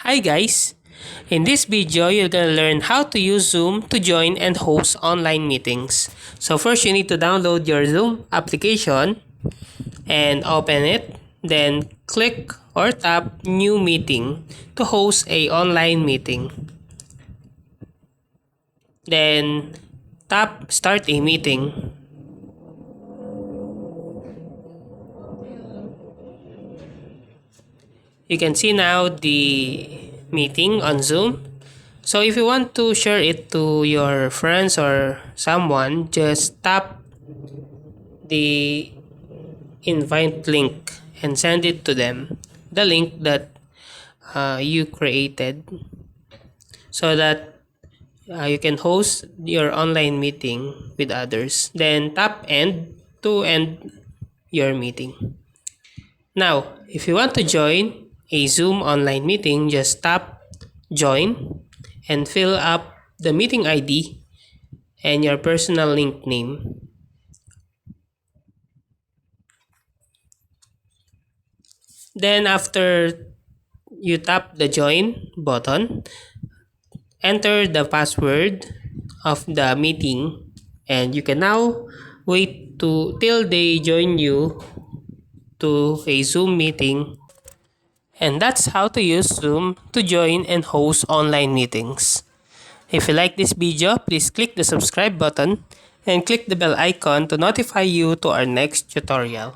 Hi guys! In this video, you're gonna learn how to use Zoom to join and host online meetings. So first, you need to download your Zoom application and open it. Then click or tap New Meeting to host a online meeting. Then tap Start a Meeting. You can see now the meeting on Zoom. So if you want to share it to your friends or someone, just tap the invite link and send it to them. The link that you created so that you can host your online meeting with others. Then tap end to end your meeting. Now, if you want to join a Zoom online meeting, just tap join and fill up the meeting ID and your personal link name. Then after you tap the join button, enter the password of the meeting and you can now wait to till they join you to a Zoom meeting. And that's how to use Zoom to join and host online meetings. If you like this video, please click the subscribe button and click the bell icon to notify you to our next tutorial.